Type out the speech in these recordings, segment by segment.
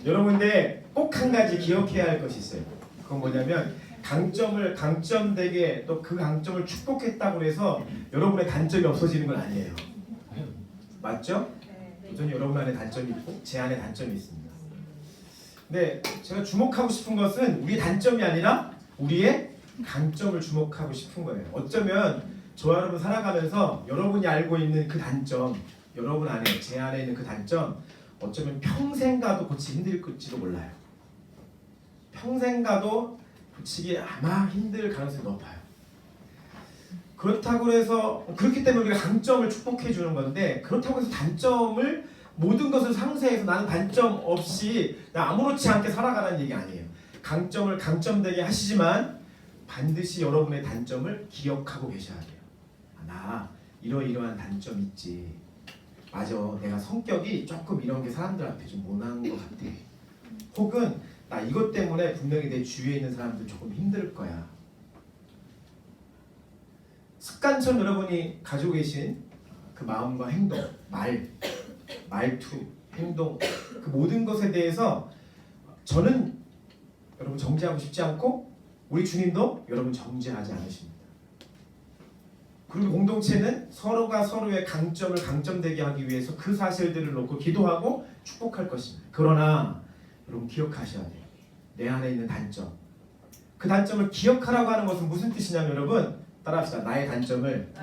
여러분들 꼭 한 가지 기억해야 할 것이 있어요. 그건 뭐냐면 강점되게 또 그 강점을 축복했다고 해서 여러분의 단점이 없어지는 건 아니에요. 맞죠? 여전히 여러분 안에 단점이 있고 제 안에 단점이 있습니다. 근데 제가 주목하고 싶은 것은 우리의 단점이 아니라 우리의 강점을 주목하고 싶은 거예요. 어쩌면 저와 여러분 살아가면서 여러분이 알고 있는 그 단점, 여러분 안에, 제 안에 있는 그 단점, 어쩌면 평생 가도 고치기 힘들지도 몰라요. 평생 가도 고치기 아마 힘들 가능성이 높아요. 그렇다고 해서, 그렇기 때문에 우리가 강점을 축복해 주는 건데, 그렇다고 해서 단점을 모든 것을 상쇄해서 나는 단점 없이 나 아무렇지 않게 살아가라는 얘기 아니에요. 강점을 강점되게 하시지만 반드시 여러분의 단점을 기억하고 계셔야 돼요. 나 이러이러한 단점 있지. 맞아, 내가 성격이 조금 이런 게 사람들한테 좀 모난 것 같아. 혹은 나 이것 때문에 분명히 내 주위에 있는 사람들 조금 힘들 거야. 습관처럼 여러분이 가지고 계신 그 마음과 행동, 말투, 행동, 그 모든 것에 대해서 저는 여러분 정죄하고 싶지 않고 우리 주님도 여러분 정죄하지 않으십니다. 그리고 공동체는 서로가 서로의 강점을 강점되게 하기 위해서 그 사실들을 놓고 기도하고 축복할 것입니다. 그러나 여러분 기억하셔야 돼요. 내 안에 있는 단점. 그 단점을 기억하라고 하는 것은 무슨 뜻이냐면 여러분 따라합시다. 나의 단점을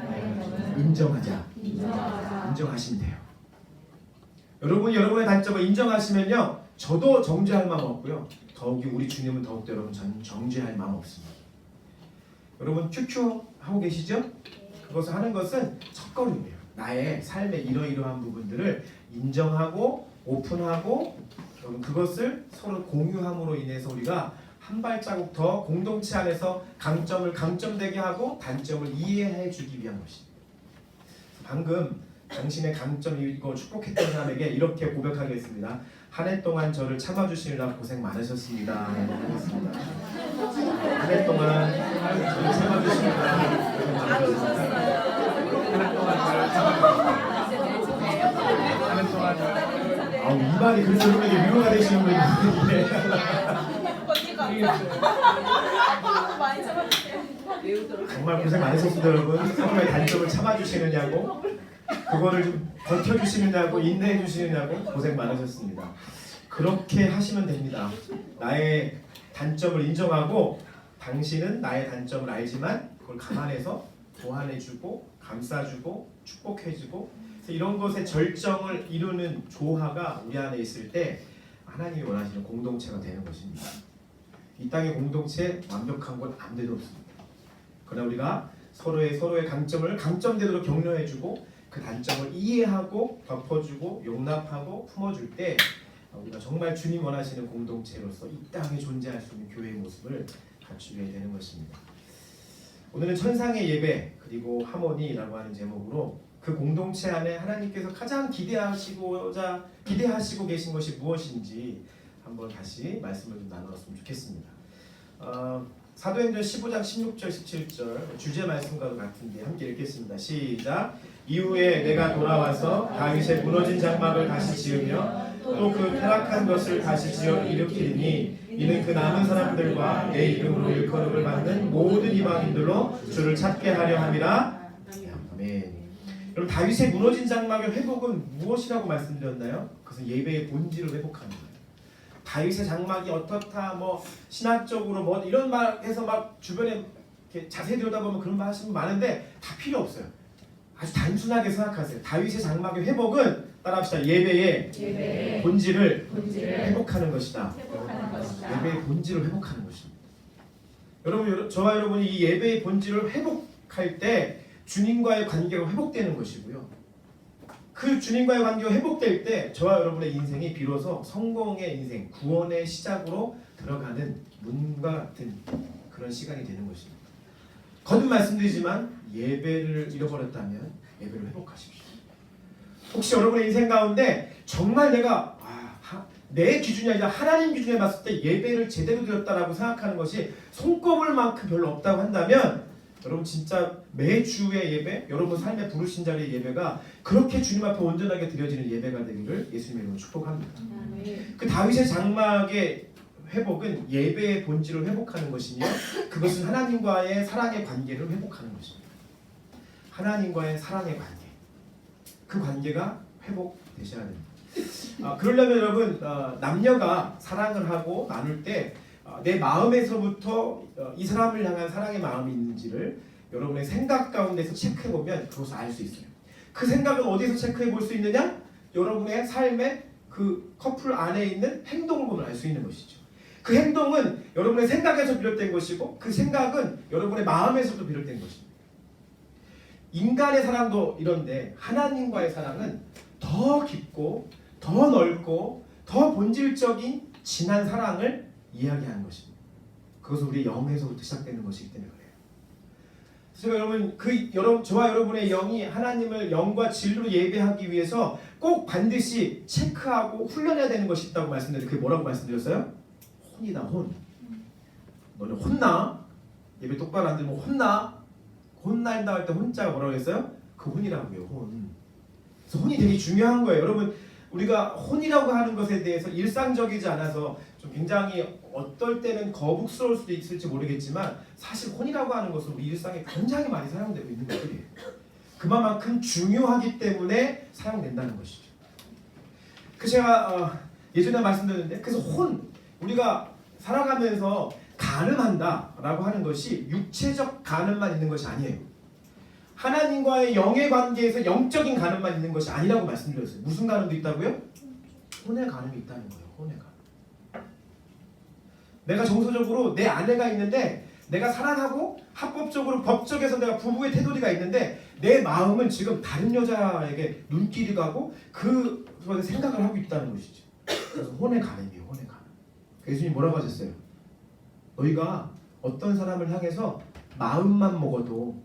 인정하자. 인정하시면 돼요. 여러분이 여러분의 단점을 인정하시면요. 저도 정죄할 마음 없고요. 더욱이 우리 주님은 더욱더 여러분 정죄할 마음 없습니다. 여러분 큐큐 하고 계시죠? 그것을 하는 것은 첫걸음이에요. 나의 삶의 이러이러한 부분들을 인정하고 오픈하고 그것을 서로 공유함으로 인해서 우리가 한 발자국 더 공동체 안에서 강점을 강점되게 하고 단점을 이해해 주기 위한 것입니다. 방금 당신의 강점이고 축복했던 사람에게 이렇게 고백하겠습니다. 한 해 동안 저를 참아주시느라 고생 많으셨습니다. 하겠습니다. 한 해 동안 저를 참아주시느라 고생 많으셨습니다. 이 말이 그래서 여러분에게 위로가 되시는 분이 정말 고생 많으셨습니다. 여러분 서로의 단점을 참아주시느냐고 그거를 좀 버텨주시느냐고 인내해주시느냐고 고생 많으셨습니다. 그렇게 하시면 됩니다. 나의 단점을 인정하고 당신은 나의 단점을 알지만 그걸 감안해서 보완해주고 감싸주고 축복해주고 이런 것의 절정을 이루는 조화가 우리 안에 있을 때 하나님이 원하시는 공동체가 되는 것입니다. 이 땅의 공동체 완벽한 건 아무데도 없습니다. 그러나 우리가 서로의 강점을 강점대로 격려해주고 그 단점을 이해하고 덮어주고 용납하고 품어줄 때 우리가 정말 주님 원하시는 공동체로서 이 땅에 존재할 수 있는 교회의 모습을 갖추게 되는 것입니다. 오늘은 천상의 예배 그리고 하모니라고 하는 제목으로 그 공동체 안에 하나님께서 가장 기대하시고 계신 것이 무엇인지 한번 다시 말씀을 좀 나누었으면 좋겠습니다. 사도행전 15장 16절 17절 주제 말씀과도 같은데 함께 읽겠습니다. 시작. 이후에 내가 돌아와서 다윗의 무너진 장막을 다시 지으며 또 그 타락한 것을 다시 지어 일으키리니 이는 그 남은 사람들과 내 이름으로 일컬음을 받는 모든 이방인들로 주를 찾게 하려 함이라. 아멘. 여러분 다윗의 무너진 장막의 회복은 무엇이라고 말씀드렸나요? 그것은 예배의 본질을 회복하는 거예요. 다윗의 장막이 어떻다 뭐 신학적으로 뭐 이런 말 해서 막 주변에 이렇게 자세히 들여다보면 그런 말 하시는 분 많은데 다 필요 없어요. 아주 단순하게 생각하세요. 다윗의 장막의 회복은 따라합시다. 예배의 본질을 회복하는 것이다. 예배의 본질을 회복하는 것입니다. 여러분, 저와 여러분이 이 예배의 본질을 회복할 때 주님과의 관계가 회복되는 것이고요. 그 주님과의 관계가 회복될 때 저와 여러분의 인생이 비로소 성공의 인생, 구원의 시작으로 들어가는 문과 같은 그런 시간이 되는 것입니다. 거듭 말씀드리지만 예배를 잃어버렸다면 예배를 회복하십시오. 혹시 여러분의 인생 가운데 정말 내가 내 기준이 아니라 하나님 기준에 봤을 때 예배를 제대로 드렸다라고 생각하는 것이 손꼽을 만큼 별로 없다고 한다면 여러분 진짜 매주의 예배, 여러분 삶의 부르신 자리의 예배가 그렇게 주님 앞에 온전하게 드려지는 예배가 되기를 예수님의 이름으로 축복합니다. 그 다윗의 장막의 회복은 예배의 본질을 회복하는 것이며 그것은 하나님과의 사랑의 관계를 회복하는 것입니다. 하나님과의 사랑의 관계, 그 관계가 회복되셔야 됩니다. 그러려면 여러분 남녀가 사랑을 하고 나눌 때 내 마음에서부터 이 사람을 향한 사랑의 마음이 있는지를 여러분의 생각 가운데서 체크해보면 그것을 알 수 있어요. 그 생각은 어디서 체크해볼 수 있느냐? 여러분의 삶의 그 커플 안에 있는 행동을 보면 알 수 있는 것이죠. 그 행동은 여러분의 생각에서 비롯된 것이고 그 생각은 여러분의 마음에서도 비롯된 것입니다. 인간의 사랑도 이런데 하나님과의 사랑은 더 깊고 더 넓고 더 본질적인 진한 사랑을 이야기하는 것입니다. 그것은 우리 영에서부터 시작되는 것이기 때문에 그래요. 그래서 여러분, 저와 여러분의 영이 하나님을 영과 진리로 예배하기 위해서 꼭 반드시 체크하고 훈련해야 되는 것이 있다고 말씀드렸는데 그게 뭐라고 말씀드렸어요? 혼이다, 혼. 너는 혼나? 예배 똑바로 안 들으면 혼나? 혼난다 할 때 혼자가 뭐라고 했어요? 그 혼이라고요, 혼. 그래서 혼이 되게 중요한 거예요. 여러분, 우리가 혼이라고 하는 것에 대해서 일상적이지 않아서 좀 굉장히 어떨 때는 거북스러울 수도 있을지 모르겠지만 사실 혼이라고 하는 것은 우리 일상에 굉장히 많이 사용되고 있는 것들이에요. 그만큼 중요하기 때문에 사용된다는 것이죠. 그 제가 예전에 말씀드렸는데 그래서 우리가 살아가면서 간음한다라고 하는 것이 육체적 간음만 있는 것이 아니에요. 하나님과의 영의 관계에서 영적인 간음만 있는 것이 아니라고 말씀드렸어요. 무슨 간음도 있다고요? 혼의 간음이 있다는 거예요. 혼의 간음. 내가 정서적으로 내 아내가 있는데 내가 사랑하고 합법적으로 법적에서 내가 부부의 태도리가 있는데 내 마음은 지금 다른 여자에게 눈길이 가고 그 생각을 하고 있다는 것이죠. 그래서 혼의 간음이에요. 혼의 간음. 예수님이 뭐라고 하셨어요? 너희가 어떤 사람을 향해서 마음만 먹어도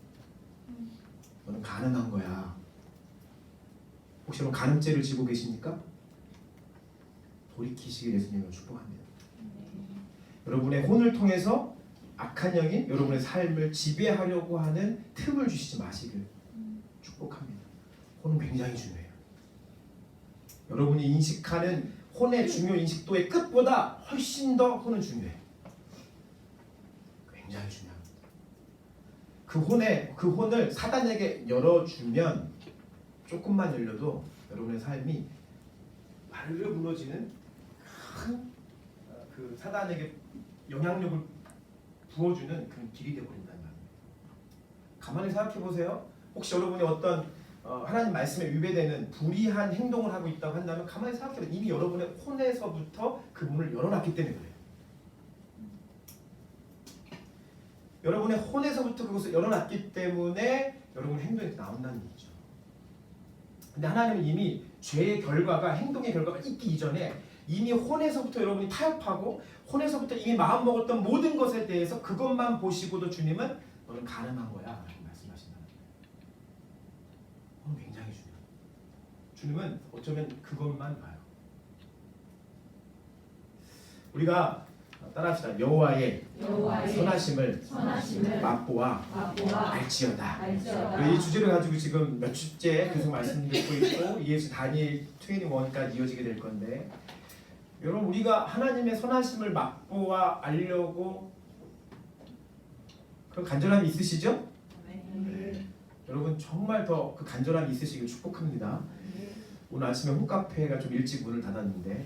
너는 간음한 거야. 혹시 여러분 간음죄를 지고 계십니까? 돌이키시길 예수님을 축복합니다. 여러분의 혼을 통해서 악한 영이 여러분의 삶을 지배하려고 하는 틈을 주시지 마시길 축복합니다. 혼은 굉장히 중요해요. 여러분이 인식하는 혼의 중요 인식도의 끝보다 훨씬 더 혼은 중요해요. 굉장히 중요합니다. 그 혼을 사단에게 열어주면 조금만 열려도 여러분의 삶이 바르르 무너지는 그 사단에게 영향력을 부어주는 그런 길이 되어버린다는 말입니다. 가만히 생각해 보세요. 혹시 여러분이 어떤 하나님 말씀에 위배되는 불의한 행동을 하고 있다고 한다면 가만히 생각해 보세요. 이미 여러분의 혼에서부터 그 문을 열어놨기 때문에 그래요. 여러분의 혼에서부터 그것을 열어놨기 때문에 여러분의 행동이 나온다는 얘기죠. 근데 하나님은 이미 죄의 결과가 행동의 결과가 있기 이전에 이미 혼에서부터 여러분이 타협하고 혼에서부터 이미 마음먹었던 모든 것에 대해서 그것만 보시고도 주님은 너는 가늠한 거야 라고 말씀하신다는 거예요. 혼은 굉장히 중요해요. 주님은 어쩌면 그것만 봐요. 우리가 따라합시다. 여호와의 선하심을 맛보아 알지어다. 이 주제를 가지고 지금 몇 주째 계속 말씀드리고 있고 이에서 다니엘 21까지 이어지게 될 건데 여러분 우리가 하나님의 선하심을 맛보아 알려고 그런 간절함이 있으시죠? 네. 여러분 정말 더 그 간절함이 있으시길 축복합니다. 오늘 아침에 홈카페가 좀 일찍 문을 닫았는데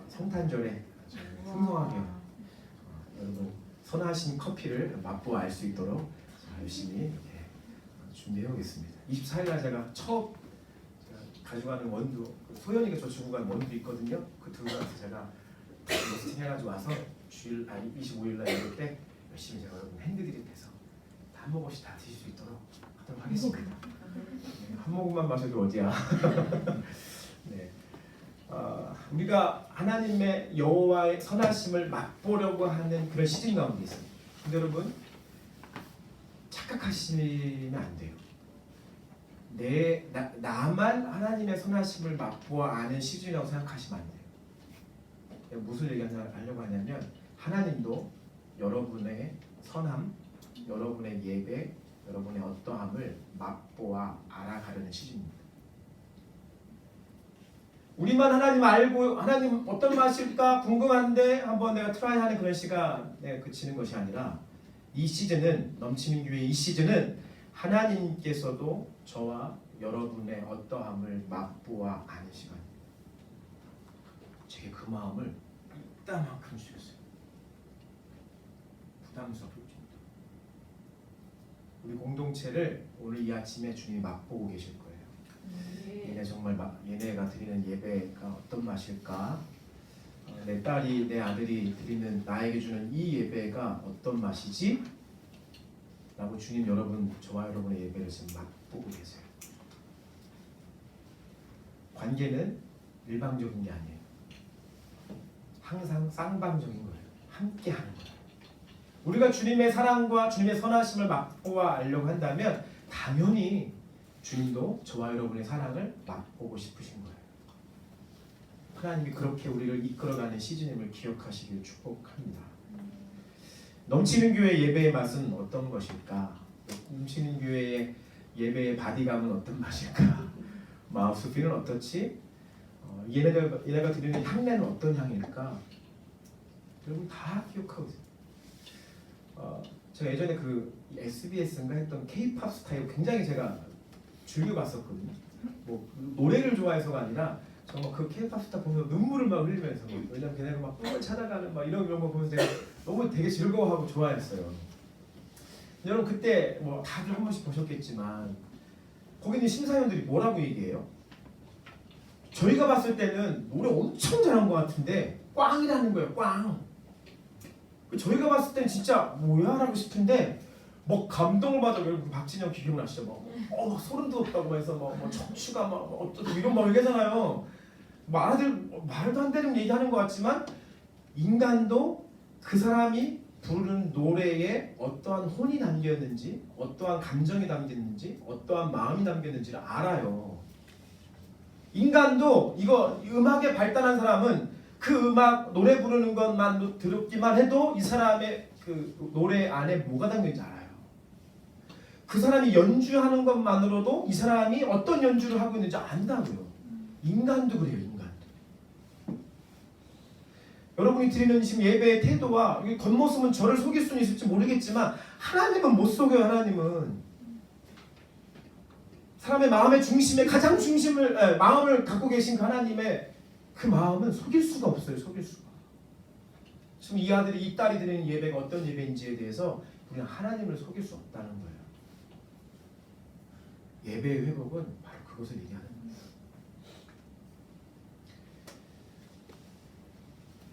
성탄절에 풍성하게 여러분 선하신 커피를 맛보아 알 수 있도록 열심히 준비해 오겠습니다. 24일날 제가 처음 가져가는 원두 소연이가 저 주고 간 원두 있거든요. 그 들고 가서 제가 로스팅 해가지고 와서 25일날 이럴 때 열심히 제가 여러분 핸드드립해서 한 모금씩 다 드실 수 있도록 하도록 하겠습니다. 네, 한 모금만 마셔도 어디야. 네. 우리가 하나님의 여호와의 선하심을 맛보려고 하는 그런 시즌 가운데 있습니다. 근데 여러분 착각하시면 안 돼요. 나만 하나님의 선하심을 맛보아 아는 시즌이라고 생각하시면 안 돼요. 무슨 얘기하려고 하냐면 하나님도 여러분의 선함, 여러분의 예배, 여러분의 어떠함을 맛보아 알아가려는 시즌입니다. 우리만 하나님 알고 하나님 어떤 맛일까 궁금한데 한번 내가 트라이하는 그런 시간에 그치는 것이 아니라 이 시즌은 넘치는 교회 이 시즌은 하나님께서도 저와 여러분의 어떠함을 맛보아 아는 시간입니다. 제게 그 마음을 이따만큼 주셨어요. 부담스럽습니다. 우리 공동체를 오늘 이 아침에 주님이 맛보고 계실 거예요. 얘네 정말 얘네가 드리는 예배가 어떤 맛일까? 내 딸이 내 아들이 드리는 나에게 주는 이 예배가 어떤 맛이지? 라고 주님 여러분 저와 여러분의 예배를 지금 맛보고 계세요. 관계는 일방적인 게 아니에요. 항상 쌍방적인 거예요. 함께 하는 거예요. 우리가 주님의 사랑과 주님의 선하심을 맛보아 알려고 한다면 당연히 주님도 저와 여러분의 사랑을 맛보고 싶으신 거예요. 하나님이 그렇게 우리를 이끌어가는 시즌임을 기억하시길 축복합니다. 넘치는 교회 예배의 맛은 어떤 것일까? 넘치는 교회의 예배의 바디감은 어떤 맛일까? 마우스피는 어떻지? 얘네가 드리는 향내는 어떤 향일까? 여러분 다 기억하고 있어요. 제가 예전에 그 SBS인가 했던 K-팝 스타일 굉장히 제가 즐겨봤었거든요. 뭐 노래를 좋아해서가 아니라 정말 그 K-팝 스타 보면서 눈물을 막 흘리면서 왜냐면 걔네가 막 꿈을 찾아가는 막 이런 거 보면서 제가 너무 되게 즐거워하고 좋아했어요. 여러분 그때 뭐 다들 한 번씩 보셨겠지만 거기 있는 심사위원들이 뭐라고 얘기해요? 저희가 봤을 때는 노래 엄청 잘한 것 같은데 꽝이라는 거예요. 꽝. 저희가 봤을 때는 진짜 뭐야 라고 싶은데 뭐 감동을 받아. 여러분 박진영 기억나시죠? 막 소름 돋았다고 해서 뭐 척추가 막 어쩌고 이런 말 얘기하잖아요. 말도 안 되는 얘기하는 것 같지만 인간도 그 사람이 부르는 노래에 어떠한 혼이 담겼는지, 어떠한 감정이 담겼는지, 어떠한 마음이 담겼는지를 알아요. 인간도 이거 음악에 발달한 사람은 그 음악 노래 부르는 것만 들었기만 해도 이 사람의 그 노래 안에 뭐가 담겨있는지 알아요. 그 사람이 연주하는 것만으로도 이 사람이 어떤 연주를 하고 있는지 안다고요. 인간도 그래요. 인간도. 여러분이 드리는 지금 예배의 태도와 겉모습은 저를 속일 수는 있을지 모르겠지만 하나님은 못 속여요. 하나님은 사람의 마음의 중심에 가장 마음을 갖고 계신 그 하나님의 그 마음은 속일 수가 없어요. 속일 수가. 지금 이 아들이 이 딸이 드리는 예배가 어떤 예배인지에 대해서 우리는 하나님을 속일 수 없다는 거예요. 예배의 회복은 바로 그것을 얘기하는 거예요.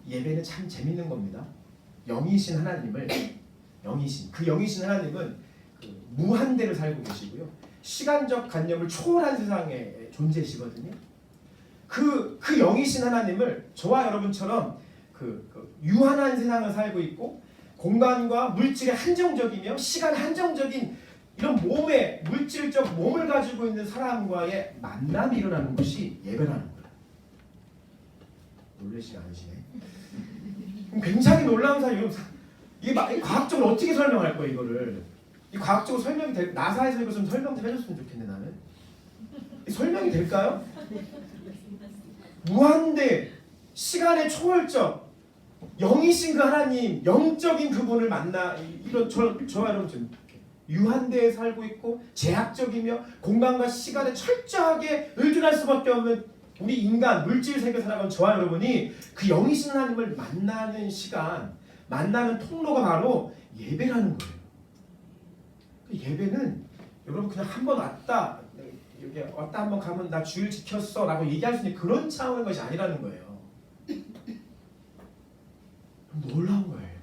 예배는 참 재밌는 겁니다. 영이신 하나님을 그 영이신 하나님은 그 무한대를 살고 계시고요. 시간적 관념을 초월한 세상에 존재시거든요. 그 영이신 하나님을 저와 여러분처럼 그 유한한 세상을 살고 있고 공간과 물질의 한정적이며 시간 한정적인 이런 물질적 몸을 가지고 있는 사람과의 만남이 일어나는 것이 예배라는 거예요. 놀라시지 않으시네. 굉장히 놀라운 사실이에요. 이게 과학적으로 어떻게 설명할 거예요, 이거를? 이 과학적으로 설명이 될 나사에서 이거 좀 설명 좀 해줬으면 좋겠네 나는. 설명이 될까요? 무한대 시간의 초월적 영이신 그 하나님, 영적인 그분을 만나 이런 저와 여러분 지금 유한대에 살고 있고 제약적이며 공간과 시간에 철저하게 의존할 수밖에 없는 우리 인간 물질 세계 살아가는 저와 여러분이 그 영이신 하나님을 만나는 시간, 만나는 통로가 바로 예배라는 거예요. 그 예배는 여러분 그냥 한번 왔다 여기 왔다 한번 가면 나 주일 지켰어 라고 얘기할 수 있는 그런 차원의 것이 아니라는 거예요. 놀라운 거예요.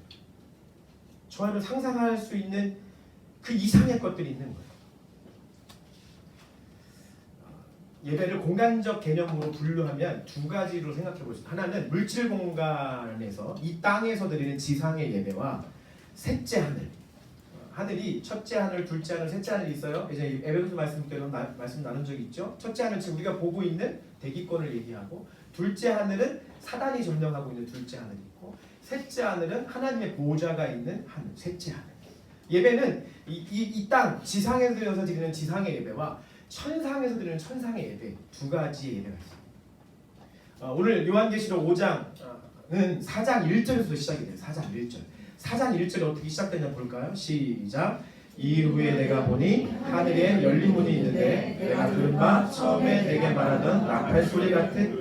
저와 여러분 상상할 수 있는 그 이상의 것들이 있는 거예요. 예배를 공간적 개념으로 분류하면 두 가지로 생각해 보시죠. 하나는 물질 공간에서 이 땅에서 드리는 지상의 예배와 셋째 하늘. 하늘이 첫째 하늘, 둘째 하늘, 셋째 하늘이 있어요. 이제 에베소서 말씀 때도 말씀 나눈 적이 있죠. 첫째 하늘 지금 우리가 보고 있는 대기권을 얘기하고 둘째 하늘은 사단이 점령하고 있는 둘째 하늘이 있고 셋째 하늘은 하나님의 보좌가 있는 하늘, 셋째 하늘. 예배는 이 땅 지상에서 드리는 지상의 예배와 천상에서 드리는 천상의 예배 두 가지의 예배가 있습니다. 오늘 요한계시록 5장은 4장 1절에서 시작이 돼요. 4장 1절. 4장 1절이 어떻게 시작되냐 볼까요? 시작. 이 일 후에 내가 보니 하늘에 열린 문이 있는데 내가 들은 바 처음에 내게 말하던 나팔 소리 같은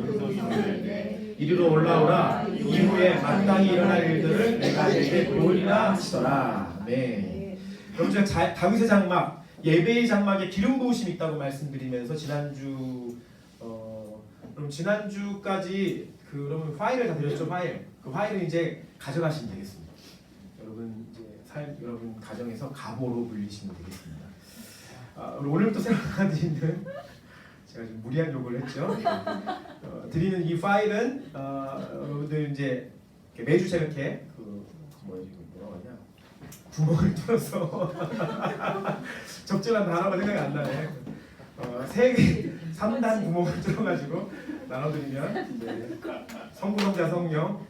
이리로 올라오라. 이후에 마땅히 일어날 일들을 내가 내게 보이리라 하시더라. 네. 그럼 제가 다윗의 장막, 예배의 장막에 기름 부으심이 있다고 말씀드리면서 그럼 지난주까지 그러면 파일을 다 드렸죠. 그 파일을 이제 가져가시면 되겠습니다. 여러분 가정에서 가보로 물리시면 되겠습니다. 오늘부터 생각하는 제가 좀 무리한 요구를 했죠. 드리는 이 파일은 여러분들 이제 매주 이렇게 뭐라고 하냐 구멍을 뚫어서 적절한 단어가 생각이 안 나네. 3단 구멍을 뚫어가지고 나눠드리면 이제 성부 성자 성령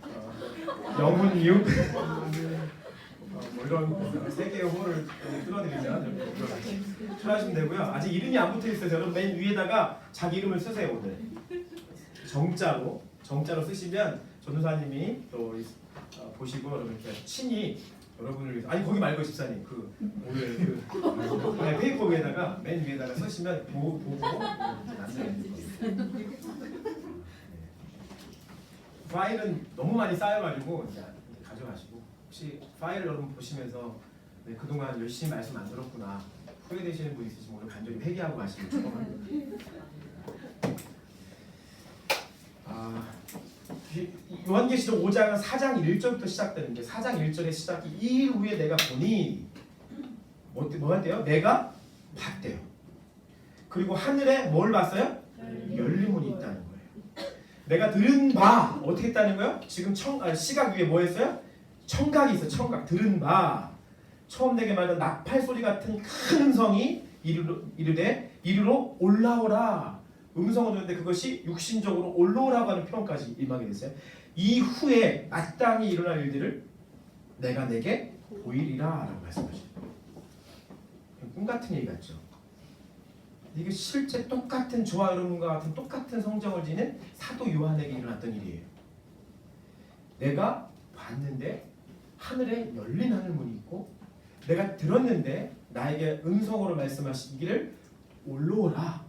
영혼 육 뭐 이런 3개의 홀을 뚫어드리면 출하시면 되고요. 아직 이름이 안 붙어 있어요. 여러분 맨 위에다가 자기 이름을 쓰세요. 오늘 정자로 쓰시면 전도사님이 또 보시고 여러분 이렇게 친히 여러분을 위해서 거기 말고 집사님 오늘 페이퍼 위에다가 맨 위에다가 쓰시면 보고 안내해 파일은 너무 많이 쌓여가지고 이제 가져가시고 혹시 파일을 여러분 보시면서 그동안 열심히 말씀 안 들었구나 후회되시는 분 있으시면 오늘 간절히 회개하고 가시면 축복합니다. 요한계시록 5장은 4장 1절부터 시작되는데 4장 1절의 시작이 이 일 후에 내가 보니 뭐 했대요? 내가 봤대요. 그리고 하늘에 뭘 봤어요? 열린 문이 있다는 거예요. 내가 들은 바 어떻게 했다는 거예요? 지금 시각 위에 뭐 했어요? 청각이 있어. 청각. 들은 바 처음 내게 말한 나팔 소리 같은 큰 음성이 이르되 이리로 올라오라. 음성을 듣는데 그것이 육신적으로 올라오라고 하는 표현까지 임하게 됐어요. 이후에 마땅히 일어날 일들을 내가 내게 보이리라 라고 말씀하시죠. 꿈 같은 얘기 같죠. 이게 실제 똑같은 저와 여러분과 같은 똑같은 성정을 지닌 사도 요한에게 일어났던 일이에요. 내가 봤는데 하늘에 열린 하늘문이 있고 내가 들었는데 나에게 음성으로 말씀하시기를 올라오라.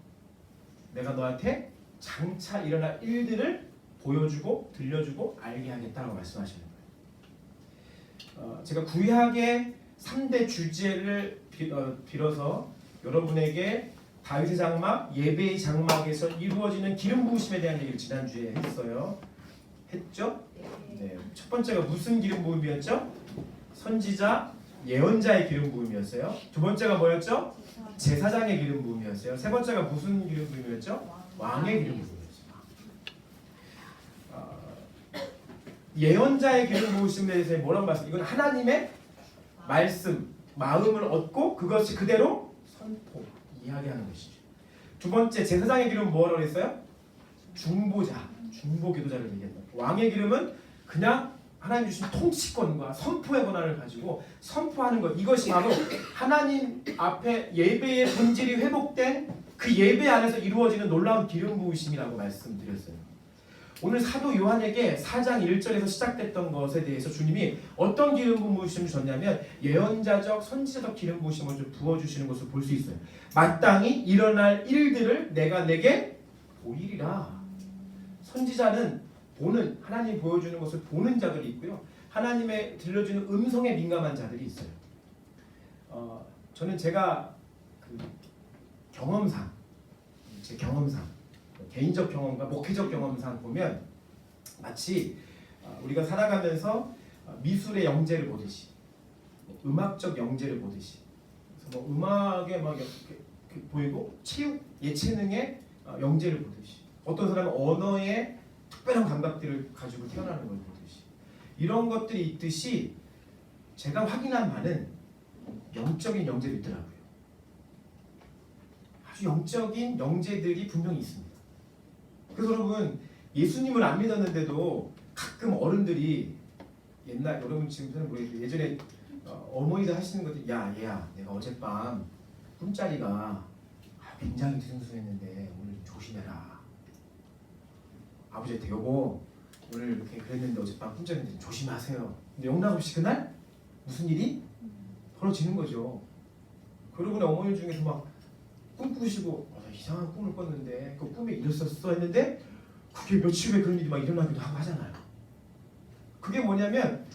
내가 너한테 장차 일어날 일들을 보여주고 들려주고 알게 하겠다고 말씀하시는 거예요. 제가 구약의 3대 주제를 빌어서 여러분에게 다윗의 장막, 예배의 장막에서 이루어지는 기름 부으심에 대한 얘기를 지난주에 했죠? 네. 첫 번째가 무슨 기름 부음이었죠? 선지자, 예언자의 기름 부음이었어요. 두 번째가 뭐였죠? 제사장의 기름 부음이었어요. 세 번째가 무슨 기름 부음이었죠? 왕의 기름 부음이었어요. 예언자의 기름 부으심에 대해서 뭐라고 말씀? 이건 하나님의 말씀, 마음을 얻고 그것이 그대로 선포, 이야기하는 것이죠. 두 번째 제사장의 기름은 뭐라고 했어요? 중보자, 중보 기도자를 얘기한다. 왕의 기름은 그냥 하나님 주신 통치권과 선포의 권한을 가지고 선포하는 것. 이것이 바로 하나님 앞에 예배의 본질이 회복된 그 예배 안에서 이루어지는 놀라운 기름 부으심이라고 말씀드렸어요. 오늘 사도 요한에게 4장 1절에서 시작됐던 것에 대해서 주님이 어떤 기름 부으심을 줬냐면 예언자적 선지자적 기름 부으심을 좀 부어주시는 것을 볼 수 있어요. 마땅히 일어날 일들을 내가 내게 보이리라. 선지자는 보는, 하나님 보여주는 것을 보는 자들이 있고요. 하나님의 들려주는 음성에 민감한 자들이 있어요. 저는 제가 경험상, 제 경험상, 개인적 경험과 목회적 경험상 보면 마치 우리가 살아가면서 미술의 영재를 보듯이, 음악적 영재를 보듯이, 그래서 음악에 막 보이고 체육, 예체능의 영재를 보듯이, 어떤 사람은 언어의 특별한 감각들을 가지고 태어나는 걸 보듯이, 이런 것들이 있듯이 제가 확인한 바는 영적인 영재도 있더라고요. 아주 영적인 영재들이 분명히 있습니다. 그래서 여러분, 예수님을 안 믿었는데도 가끔 어른들이, 옛날 여러분 지금 모르겠는데 예전에 어머니들 하시는 것들, 야 얘야 내가 어젯밤 꿈자리가 굉장히 뒤숭숭했는데 오늘 좀 조심해라. 아버지한테 여보 오늘 이렇게 그랬는데 어젯밤 꿈자리인데 조심하세요. 근데 영락없이 그날 무슨 일이 벌어지는 거죠. 그러고 어머니 중에서 막 꿈꾸시고 이상한 꿈을 꿨는데 그 꿈에 이랬었어 했는데 그게 며칠 후에 그런 일이 막 일어나기도 하고 하잖아요. 그게 뭐냐면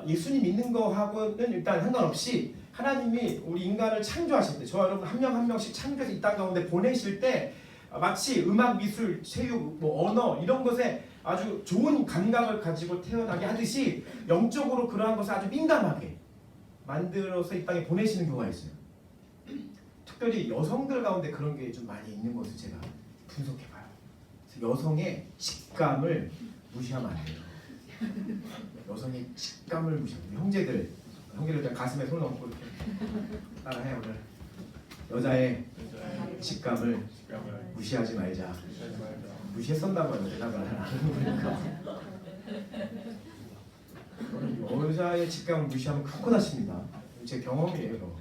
예수님 믿는 거하고는 일단 상관없이 하나님이 우리 인간을 창조하실 때 저와 여러분 한 명 한 명씩 창조해서 이 땅 가운데 보내실 때 마치 음악, 미술, 체육, 뭐 언어 이런 것에 아주 좋은 감각을 가지고 태어나게 하듯이 영적으로 그러한 것을 아주 민감하게 만들어서 이 땅에 보내시는 경우가 있어요. 특별히 여성들 가운데 그런 게 좀 많이 있는 것을 제가 분석해봐요. 그래서 여성의 직감을 무시하면 안 돼요. 여성의 직감을 무시하면 형제들 가슴에 손을 얹고 이렇게 따라해 오늘 여자의 직감을 무시하지 말자. 무시했었나봐요. 대답을 안 하는 거니까. 여자의 직감을 무시하면 큰코 다칩니다. 제 경험이에요.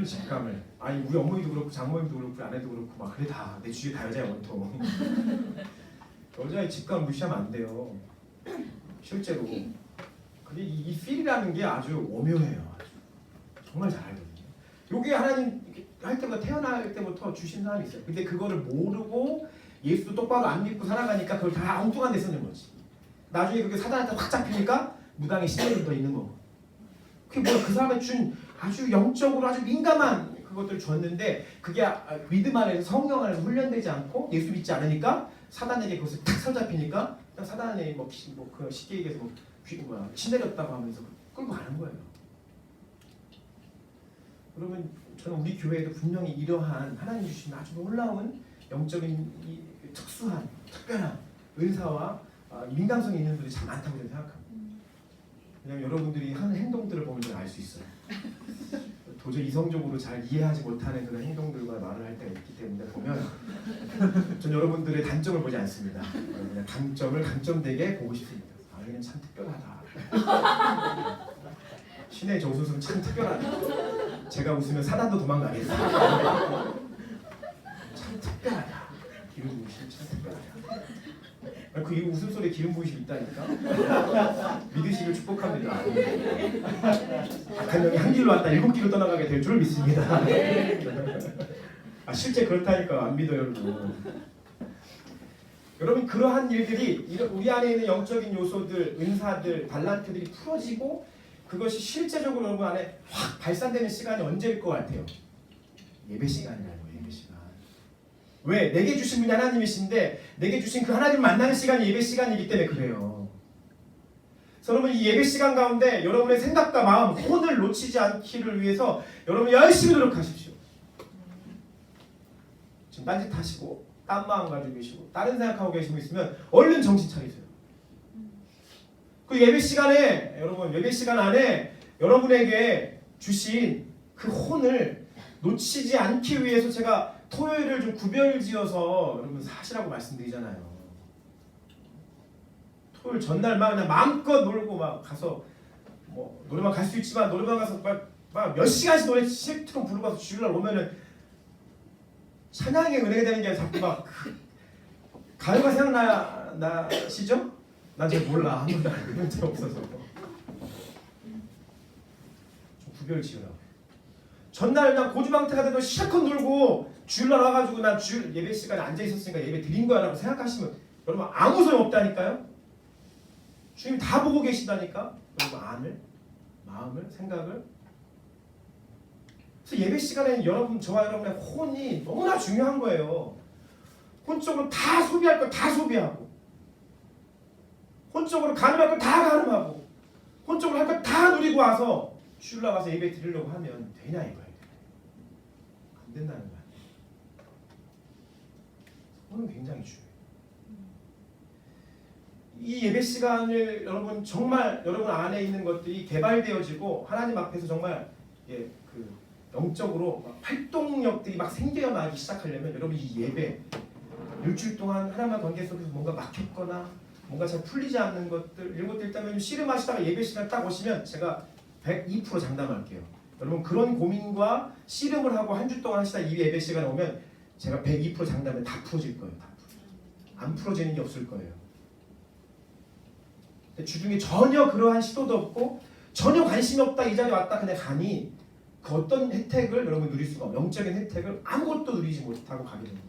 직감을 아니 우리 어머니도 그렇고 장모님도 그렇고 아내도 그렇고 막 그래 다 내 주위에 다 여자야 원통. 여자의 직감 무시하면 안 돼요. 실제로. 근데 이 필이라는 게 아주 오묘해요. 아주. 정말 잘 알거든요. 요게 하나님 할 때부터 태어날 때부터 주신 사람이 있어요. 근데 그거를 모르고 예수도 똑바로 안 믿고 살아가니까 그걸 다 엉뚱한 데 쓰는 거지. 나중에 그게 사단한테 확 잡히니까 무당의 시대에 더 있는 거고. 그게 뭐야? 그 사람의 준 아주 영적으로 아주 민감한 그것들을 줬는데 그게 믿음 안에서 성령 안에서 훈련되지 않고 예수 믿지 않으니까 사단에게 그것을 탁 사로잡히니까 사단에 그 쉽게 얘기해서 치내렸다고 하면서 끌고 가는 거예요. 그러면 저는 우리 교회에도 분명히 이러한 하나님 주신 아주 놀라운 영적인 특수한 특별한 은사와 민감성이 있는 분들이 참 많다고 저는 생각합니다. 왜냐하면 여러분들이 하는 행동들을 보면 알 수 있어요. 도저히 이성적으로 잘 이해하지 못하는 그런 행동들과 말을 할 때가 있기 때문에 보면 전 여러분들의 단점을 보지 않습니다. 그냥 강점을 강점되게 보고 싶습니다. 얘는 참 특별하다. 신의 저 웃음은 참 특별하다. 제가 웃으면 사단도 도망가겠다. 참 특별하다. 기름 부으심 참 특별하다. 그 웃음소리에 기름 부으심 있다니까. 믿으시길 축복합니다. 악한 영이 한 길로 왔다 7길로 떠나가게 될 줄 믿습니다. 실제 그렇다니까 안 믿어요 여러분. 여러분 그러한 일들이 우리 안에 있는 영적인 요소들, 은사들, 달란트들이 풀어지고 그것이 실제적으로 여러분 안에 확 발산되는 시간이 언제일 것 같아요? 예배 시간이라고. 예배 시간. 왜? 내게 주신 분이 하나님이신데 내게 주신 그 하나님 만나는 시간이 예배 시간이기 때문에 그래요. 그래서 여러분 이 예배 시간 가운데 여러분의 생각과 마음, 혼을 놓치지 않기를 위해서 여러분 열심히 노력하십시오. 지금 딴짓 하시고 딴 마음 가지고 계시고 다른 생각하고 계시고 있으면 얼른 정신 차리세요. 그 예배 시간에 여러분 예배 시간 안에 여러분에게 주신 그 혼을 놓치지 않기 위해서 제가 토요일을 좀 구별지어서 여러분 하시라고 말씀드리잖아요. 토요일 전날만 그냥 마음껏 놀고 막 가서 뭐 노래방 갈 수 있지만 노래방 가서 막 몇 시간씩 노래 실트로 부르고 가서 주일날 오면은 찬양의 은혜가 되는 게 아니라 자꾸 막 가요가 생각나시죠? 난 잘 몰라. 한 번도 알아본 적 없어서. 좀 구별 지으라고. 전날 그냥 고주망태가 돼도 실컷 놀고 주일날 와가지고 난 주일 예배 시간에 앉아있었으니까 예배 드린 거야 라고 생각하시면 여러분 아무 소용 없다니까요? 주님 다 보고 계시다니까? 여러분 마음을, 생각을. 그래서 예배 시간에는 저와 여러분의 혼이 너무나 중요한 거예요. 혼적으로 다 소비할 걸 다 소비하고 혼적으로 가늠할 걸 다 가늠하고 혼적으로 할 걸 다 누리고 와서 주일날 와서 예배 드리려고 하면 되냐 이거예요. 안 된다는 거야. 혼은 굉장히 중요해요. 이 예배 시간을 여러분 정말 여러분 안에 있는 것들이 개발되어지고 하나님 앞에서 정말 영적으로 막 활동력들이 막 생겨나기 시작하려면 여러분 이 예배 일주일 동안 하나님과 관계 속에서 뭔가 막혔거나 뭔가 잘 풀리지 않는 것들 이런 것들 있다면 씨름하시다가 예배 시간 딱 오시면 제가 102% 장담할게요. 여러분 그런 고민과 씨름을 하고 한 주 동안 하시다 이 예배 시간 오면 제가 102% 장담해 다 풀어질 거예요. 다 안 풀어지는 게 없을 거예요. 주중에 전혀 그러한 시도도 없고 전혀 관심이 없다 이 자리에 왔다 그냥 가니 그 어떤 혜택을 여러분 누릴 수가 없어요. 영적인 혜택을 아무것도 누리지 못하고 가게 됩니다.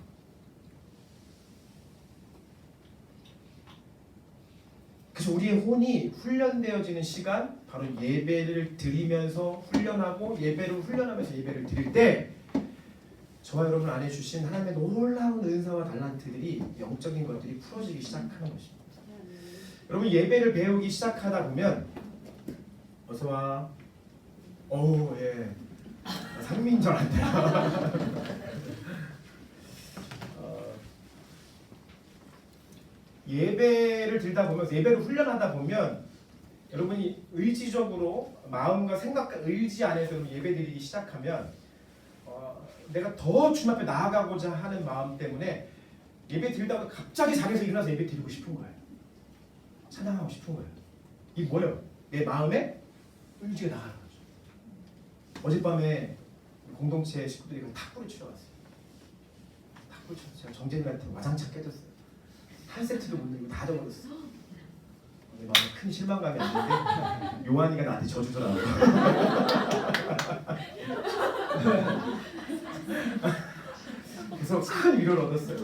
그래서 우리의 혼이 훈련되어지는 시간 바로 예배를 드리면서 훈련하고 예배를 훈련하면서 예배를 드릴 때 저와 여러분 안에 주신 하나님의 놀라운 은사와 달란트들이 영적인 것들이 풀어지기 시작하는 것입니다. 여러분 예배를 배우기 시작하다 보면 어서와 예 상민인 줄 알았네요. 예배를 드리다 보면 예배를 훈련하다 보면 여러분이 의지적으로 마음과 생각과 의지 안에서 예배 드리기 시작하면 내가 더 주님 앞에 나아가고자 하는 마음 때문에 예배 드리다가 갑자기 자리에서 일어나서 예배 드리고 싶은 거예요. 찬양하고 싶은 거예요. 이게 뭐예요? 내 마음에 의지가 나가는 거죠. 어젯밤에 공동체 식구들이 탁구를 치러 갔어요. 탁구를 쳐서 제가 정재님한테 와장창 깨졌어요. 한 세트도 못 내고 다 적어줬어. 내 마음에 큰 실망감이 왔는데 요한이가 나한테 져주더라고. 그래서 큰 위로를 얻었어요.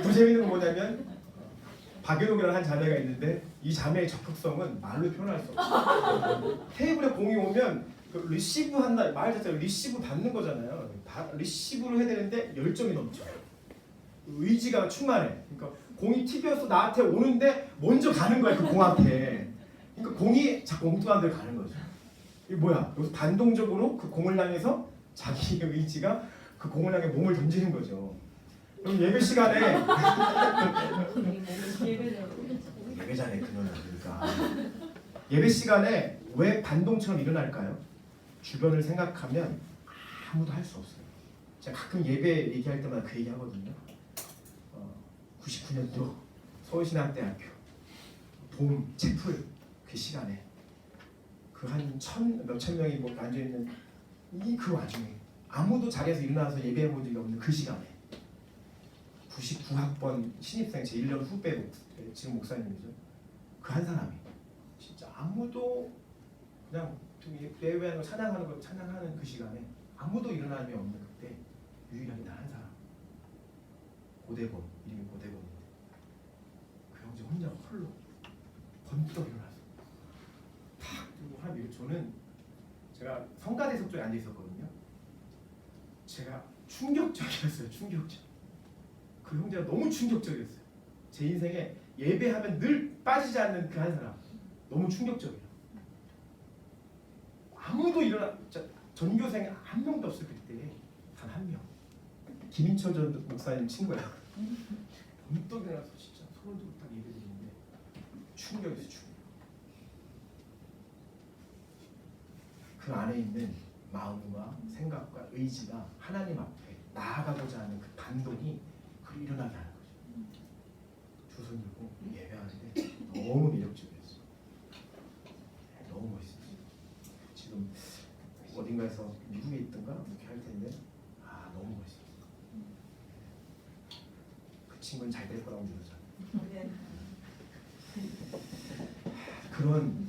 더 재밌는 건 뭐냐면 박연옥이라는 한 자매가 있는데 이 자매의 적극성은 말로 표현할 수 없어요. 테이블에 공이 오면 그 리시브 한다 말 자체가 리시브 받는 거잖아요. 리시브를 해야 되는데 열정이 넘쳐. 의지가 충만해. 그러니까 공이 튀겨서 나한테 오는데 먼저 가는 거야 그 공한테. 그러니까 공이 자꾸 엉뚱한 데로 가는 거죠. 이게 뭐야? 여기서 반동적으로 그 공을 향해서 자기의 의지가 그 공을 향해 몸을 던지는 거죠. 그럼 예배 시간에 예배자네 그녀는 그러니까 예배 시간에 왜 반동처럼 일어날까요? 주변을 생각하면 아무도 할 수 없어요. 제가 가끔 예배 얘기할 때마다 그 얘기 하거든요. 99년도 서울신학대학교 봄 채플 그 시간에 그 한 몇천 명이 뭐 앉아 있는 그 와중에 아무도 자리에서 일어나서 예배해 본 적이 없는 그 시간에 99학번 신입생 제 1년 후배 지금 목사님이죠. 그 한 사람이 진짜 아무도 그냥 예배하는 거 찬양하는 그 시간에 아무도 일어남이 없는 그때 유일하게 나 한 사람 고대범 이름이 고대범인데 그 형제 혼자 홀로 번뜩 일어나서 탁 들고 하나님 저는 제가 성가대석 쪽에 앉아 있었거든요. 제가 충격적이었어요. 충격적. 그 형제가 너무 충격적이었어요. 제 인생에 예배하면 늘 빠지지 않는 그 한 사람 너무 충격적이에요. 아무도 전교생 한 명도 없을 그때 단 한 명. 김인철 전 목사님 친구야. 번뜩 일어나서 진짜 손을 들고 딱 예배드리는데 충격이었어요. 충격. 그 안에 있는 마음과 생각과 의지가 하나님 앞에 나아가고자 하는 그 반동이 그를 일어나게 하는 거죠. 두 손 들고 예배하는데 너무 매력적이었어요. 너무 멋있었어요. 지금 어딘가에서 미국에 있던가 이렇게 할 텐데 너무 멋있었어요. 그 친구는 잘 될 거라고 믿었잖아요. 그런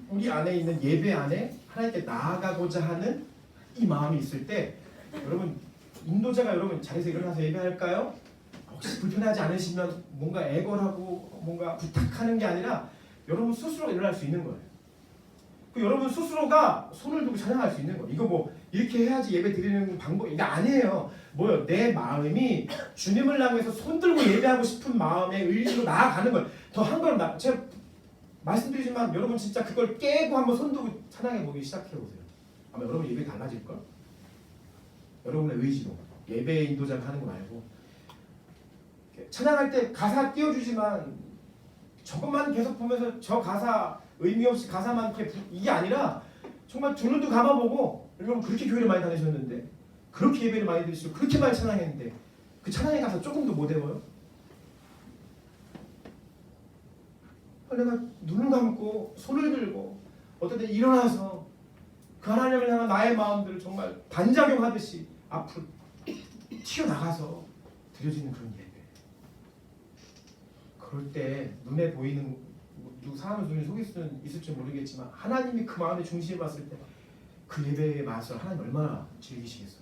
우리 안에 있는 예배 안에 하나님께 나아가고자 하는 이 마음이 있을 때 여러분 인도자가 여러분 자리에서 일어나서 예배할까요? 혹시 불편하지 않으시면 뭔가 애걸하고 뭔가 부탁하는 게 아니라 여러분 스스로 일어날 수 있는 거예요. 그 여러분 스스로가 손을 들고 찬양할 수 있는 거예요. 이거 뭐 이렇게 해야지 예배 드리는 방법이 이게 아니에요. 뭐요? 내 마음이 주님을 향해서 손 들고 예배하고 싶은 마음의 의지로 나아가는 거예요. 더 한 걸음 제가 말씀드리지만 여러분 진짜 그걸 깨고 한번 손 들고 찬양해 보기 시작해 보세요. 아마 여러분 예배 달라질 걸. 여러분의 의지로 예배 인도자가 하는 거 말고 찬양할 때 가사 띄워주지만 저것만 계속 보면서 저 가사 의미 없이 가사만 이렇게 이게 아니라 정말 두 눈도 감아보고 여러분 그렇게 교회를 많이 다니셨는데 그렇게 예배를 많이 드리시고 그렇게 많이 찬양했는데 그 찬양의 가사 조금도 못 외워요? 내가 눈을 감고 손을 들고 어떤 때 일어나서 그 하나님을 향한 나의 마음들을 정말 반작용하듯이 앞으로 튀어나가서 드려지는 그런 예배. 그럴 때 눈에 보이는 사람의 눈에 속일 수는 있을지 모르겠지만 하나님이 그 마음의 중심에 봤을 때 그 예배의 맛을 하나님 얼마나 즐기시겠어요.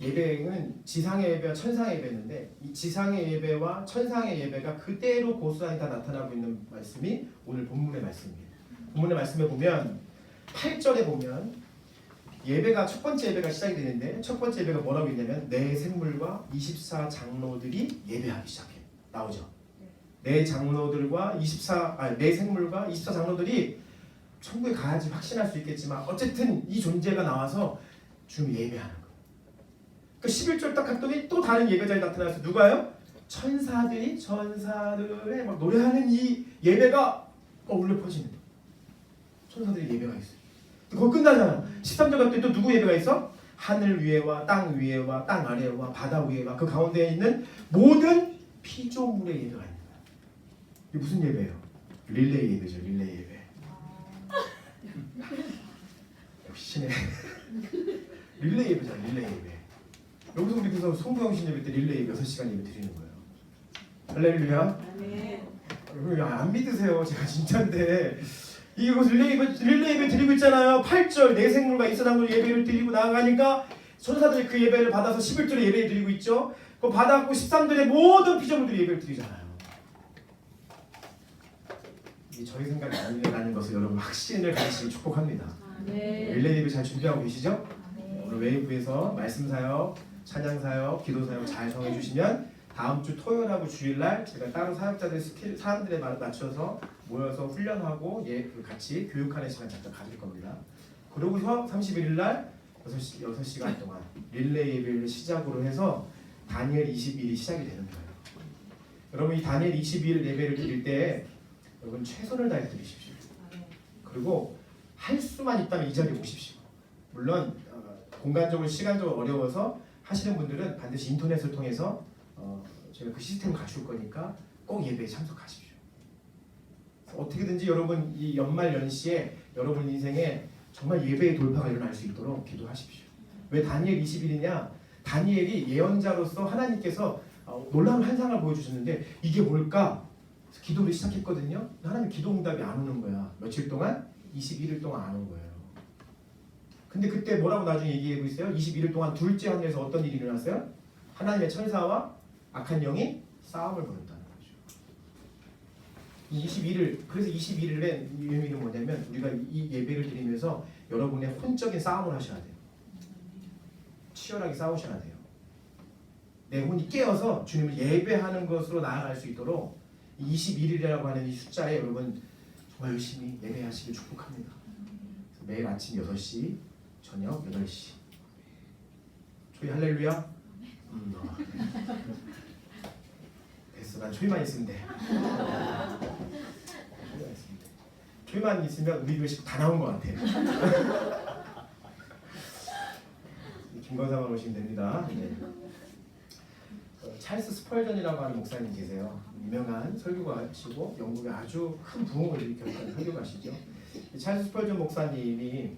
예배는 지상의 예배와 천상의 예배인데 이 지상의 예배와 천상의 예배가 그대로 고스란히 다 나타나고 있는 말씀이 오늘 본문의 말씀이에요. 본문의 말씀에 보면 8절에 보면 예배가 첫 번째 예배가 시작이 되는데 첫 번째 예배가 뭐라고 있냐면 내 생물과 24 장로들이 예배하기 시작해요. 나오죠. 내 장로들과 내 생물과 24 장로들이 천국에 가야지 확신할 수 있겠지만 어쨌든 이 존재가 나와서 주님 예배하는 거예요. 그 11절 딱 갔더니 또 다른 예배자리 나타나서 누가요? 천사들의 막 노래하는 이 예배가 울려 퍼지는 거예요. 천사들의 예배가 있어요. 거기 끝나잖아. 13절 갔더니 또 누구 예배가 있어? 하늘 위에와 땅 위에와 땅 아래와 바다 위에와 그 가운데에 있는 모든 피조물의 예배가 있는 거야. 이게 무슨 예배예요? 릴레이 예배죠. 릴레이 예배. 역시네. 릴레이 예배잖아. 릴레이 예배. 여기서 우리 그래서 송구영신 예배 때 릴레이 6시간 예배 드리는 거예요. 할렐루야. 안 믿으세요. 제가 진짜인데 이거 릴레이 예배 드리고 있잖아요. 8절 내 생물과 이스라엘 예배를 드리고 나아가니까 천사들이 그 예배를 받아서 11절에 예배를 드리고 있죠. 그 받았고 13절에 모든 피조물들이 예배를 드리잖아요. 이게 저희 생각이 아니라는 것을 여러분 확신을 가지시길 축복합니다. 릴레이 예배 잘 준비하고 계시죠? 오늘 웨이브에서 말씀 사역, 찬양 사역, 기도 사역 잘 정해 주시면 다음 주 토요일하고 주일날 제가 따로 사역자들 스킬 사람들에 맞춰서 모여서 훈련하고 같이 교육하는 시간 잠깐 가질 겁니다. 그러고서 31일날 6시간 동안 릴레이 예배를 시작으로 해서 다니엘 22일이 시작이 되는 거예요. 여러분 이 다니엘 22일 예배를 드릴 때 여러분 최선을 다해 드리십시오. 그리고 할 수만 있다면 이 자리에 오십시오. 물론 공간적으로 시간적으로 어려워서 하시는 분들은 반드시 인터넷을 통해서 제가 그 시스템을 갖출 거니까 꼭 예배에 참석하십시오. 어떻게든지 여러분 이 연말 연시에 여러분 인생에 정말 예배의 돌파가 일어날 수 있도록 기도하십시오. 왜 다니엘 20일이냐? 다니엘이 예언자로서 하나님께서 놀라운 환상을 보여주셨는데 이게 뭘까? 기도를 시작했거든요. 하나님 기도 응답이 안 오는 거야. 며칠 동안? 21일 동안 안 온 거예요. 근데 그때 뭐라고 나중에 얘기하고 있어요? 21일 동안 둘째 하늘에서 어떤 일이 일어났어요? 하나님의 천사와 악한 영이 싸움을 벌였다는 거죠. 21일, 그래서 21일의 의미는 뭐냐면 우리가 이 예배를 드리면서 여러분의 혼적인 싸움을 하셔야 돼요. 치열하게 싸우셔야 돼요. 내 혼이 깨어서 주님을 예배하는 것으로 나아갈 수 있도록 21일이라고 하는 이 숫자에 여러분 정말 열심히 예배하시길 축복합니다. 매일 아침 6시, 저녁 8시. 초이 할렐루야? 됐어. 난 초이만 있으면 돼. 초이만 있으면 우리 교회 다 나온 것 같아. 김건상으로 오시면 됩니다. 네. 찰스 스펄전이라고 하는 목사님 계세요. 유명한 설교가시고 영국에 아주 큰 부흥을 일으켰던 설교가시죠. 찰스 스펄전 목사님이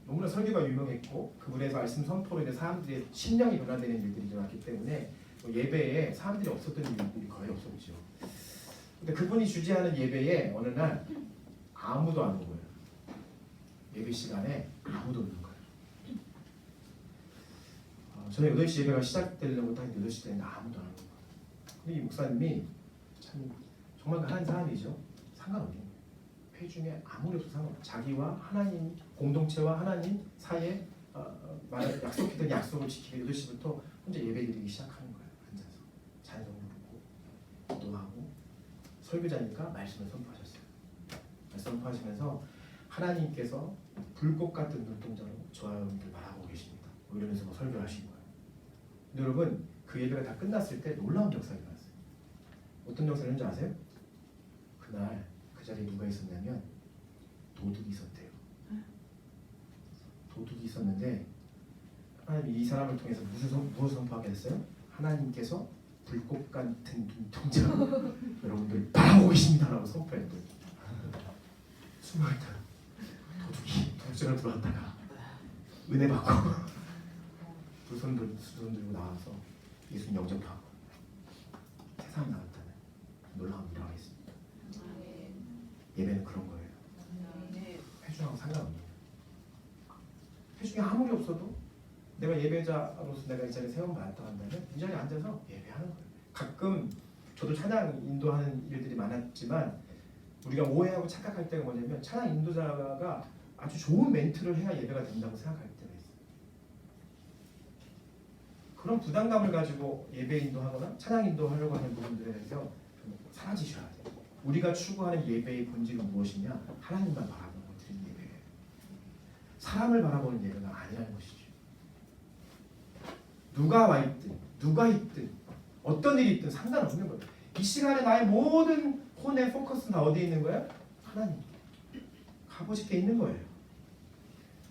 너무나 설교가 유명했고 그분에서 말씀 선포로 인해 사람들의 심령이 변화되는 일들이 일어났기 때문에 예배에 사람들이 없었던 일들이 거의 없었죠. 근데 그분이 주재하는 예배에 어느 날 아무도 안 온 거예요. 예배 시간에 아무도 없는 거예요. 저는 8시 예배가 시작되려고 딱 8시 되는데 아무도 안 오는 거예요. 근데 이 목사님이 참 정말 하나님 사람이죠. 상관없는 거예요. 회 중에 아무리 없어도 상관없어요. 자기와 하나님, 공동체와 하나님 사이에 약속했던 약속을 지키고 8시부터 혼자 예배드리기 시작하는 거예요. 앉아서 찬송 부르고 기도하고 설교자니까 말씀을 선포하셨어요. 말씀 선포하시면서 하나님께서 불꽃 같은 눈동자로 저와 여러분들 바라보고 계십니다. 이러면서 설교를 하신 거예요. 근데 여러분 그 예배가 다 끝났을 때 놀라운 역사가 일어났어요. 어떤 역사인지 아세요? 그날 그 자리에 누가 있었냐면 도둑이 있었대요. 도둑이 있었는데 하나님이 이 사람을 통해서 무엇을 선포하게 했어요? 하나님께서 불꽃 같은 눈동자 여러분들 바라보고 계십니다라고 선포했더니 숨어있던 도둑이 도둑질을 들어왔다가 은혜 받고 두 손 들고 나와서 예수님 영접하고 세상 나갔다는 놀라운 일을 하겠습니다. 예배는 그런 거예요. 회중하고 상관없네요. 회중이 아무리 없어도 내가 예배자로서 내가 이 자리에 세움받았다 한다면 이 자리에 앉아서 예배하는 거예요. 가끔 저도 찬양 인도하는 일들이 많았지만 우리가 오해하고 착각할 때가 뭐냐면 찬양 인도자가 아주 좋은 멘트를 해야 예배가 된다고 생각할 때가 있어요. 그런 부담감을 가지고 예배 인도하거나 찬양 인도하려고 하는 부분들에 대해서 좀 사라지셔야 돼요. 우리가 추구하는 예배의 본질은 무엇이냐? 하나님만 바라보는 드리는 예배예요. 사람을 바라보는 예배가 아니라는 것이죠. 누가 와 있든 누가 있든 어떤 일이 있든 상관없는 거예요. 이 시간에 나의 모든 혼의 포커스는 다 어디에 있는 거예요? 하나님 값어치게 있는 거예요.